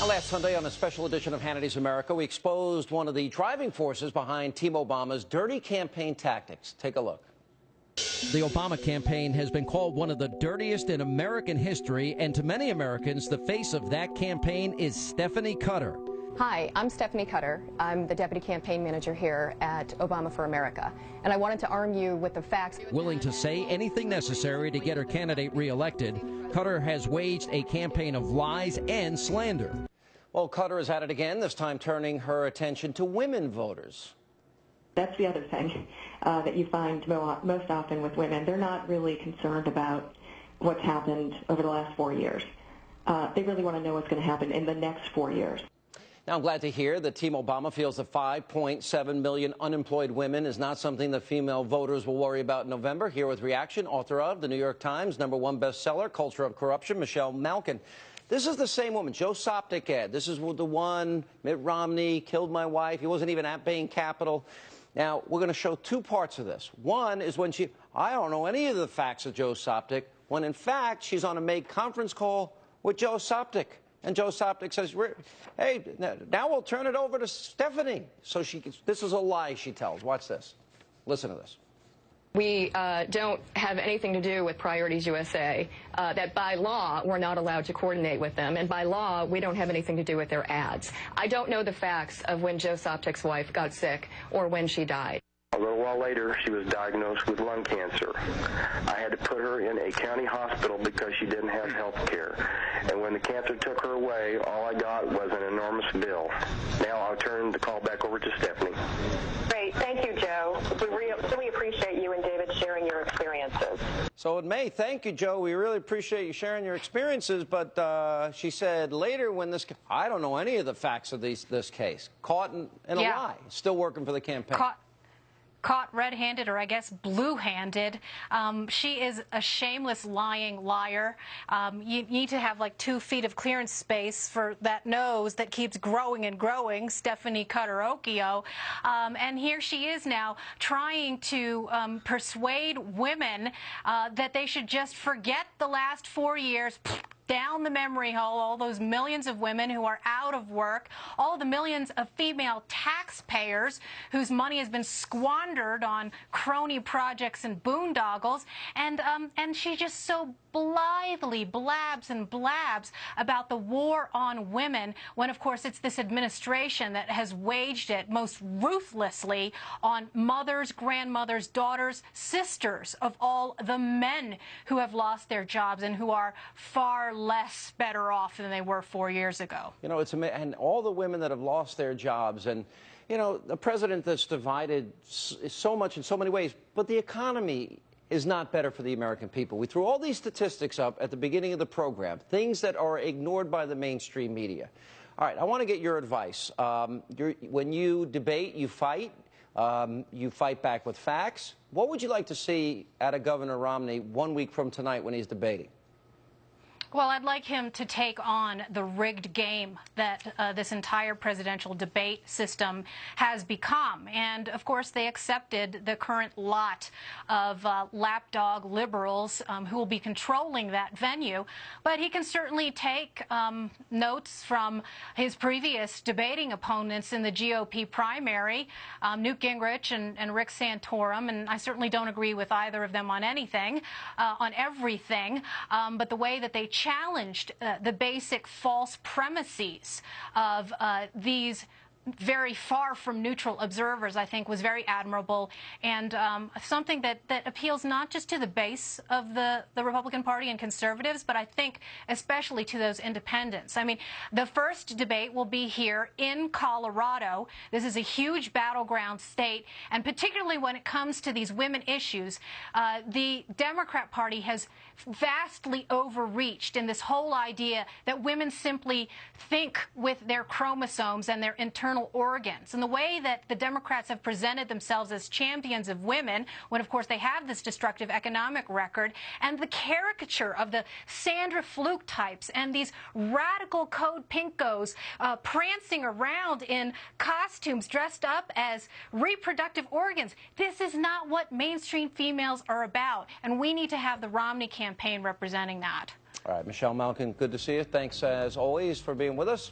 Last Sunday on a special edition of Hannity's America, we exposed one of the driving forces behind Team Obama's dirty campaign tactics. Take a look. The Obama campaign has been called one of the dirtiest in American history, and to many Americans, the face of that campaign is Stephanie Cutter. Hi, I'm Stephanie Cutter. I'm the Deputy Campaign Manager here at Obama for America, and I wanted to arm you with the facts. Willing to say anything necessary to get her candidate reelected, Cutter has waged a campaign of lies and slander. Well, Cutter is at it again, this time turning her attention to women voters. That's the other thing that you find most often with women. They're not really concerned about what's happened over the last 4 years. They really want to know what's going to happen in the next 4 years. Now, I'm glad to hear that Team Obama feels that 5.7 million unemployed women is not something that female voters will worry about in November. Here with reaction, author of the New York Times #1 bestseller, Culture of Corruption, Malkin. This is the same woman, Joe Sopcich ad. This is the one, Mitt Romney killed my wife. He wasn't even at Bain Capital. Now, we're going to show two parts of this. One is when I don't know any of the facts of Joe Sopcich, when in fact she's on a May conference call with Joe Sopcich. And Joe Sopcich says, hey, now we'll turn it over to Stephanie. So this is a lie she tells. Watch this. Listen to this. We don't have anything to do with Priorities USA, that by law we're not allowed to coordinate with them, and by law we don't have anything to do with their ads. I don't know the facts of when Joe Sopcich's wife got sick or when she died. A little while later, she was diagnosed with lung cancer. I had to put her in a county hospital because she didn't have health care. And when the cancer took her away, all I got was an enormous bill. Now I'll turn the call back over to Stephanie. Great. Thank you, Joe. We really appreciate you and David sharing your experiences. So in May, thank you, Joe. We really appreciate you sharing your experiences. But she said later when I don't know any of the facts of this case. Caught in a lie. Still working for the campaign. Caught red-handed, or I guess blue-handed. She is a shameless, lying liar. You need to have like 2 feet of clearance space for that nose that keeps growing and growing, Stephanie Cutterocchio. And here she is now trying to persuade women that they should just forget the last 4 years, down the memory hole, all those millions of women who are out of work, all the millions of female taxpayers whose money has been squandered on crony projects and boondoggles, and she just so blithely blabs and blabs about the war on women, when of course it's this administration that has waged it most ruthlessly on mothers, grandmothers, daughters, sisters of all the men who have lost their jobs and who are far less better off than they were 4 years ago. You know, it's amazing, and all the women that have lost their jobs, and you know, the president that's divided so much in so many ways, but the economy is not better for the American people. We threw all these statistics up at the beginning of the program, things that are ignored by the mainstream media. All right, I want to get your advice. When you debate, you fight back with facts. What would you like to see out of Governor Romney 1 week from tonight when he's debating? Well, I'd like him to take on the rigged game that this entire presidential debate system has become. And, of course, they accepted the current lot of lapdog liberals who will be controlling that venue. But he can certainly take notes from his previous debating opponents in the GOP primary, Newt Gingrich and Rick Santorum. And I certainly don't agree with either of them on anything, on everything. But the way that they challenged the basic false premises of these very far from neutral observers, I think, was very admirable, and something that appeals not just to the base of the Republican Party and conservatives, but I think especially to those independents. I mean, the first debate will be here in Colorado. This is a huge battleground state, and particularly when it comes to these women issues, the Democrat Party has vastly overreached in this whole idea that women simply think with their chromosomes and their internal organs. And the way that the Democrats have presented themselves as champions of women, when of course they have this destructive economic record, and the caricature of the Sandra Fluke types and these radical code pinkos prancing around in costumes dressed up as reproductive organs. This is not what mainstream females are about, and we need to have the Romney campaign representing that. All right, Malkin, good to see you. Thanks as always for being with us.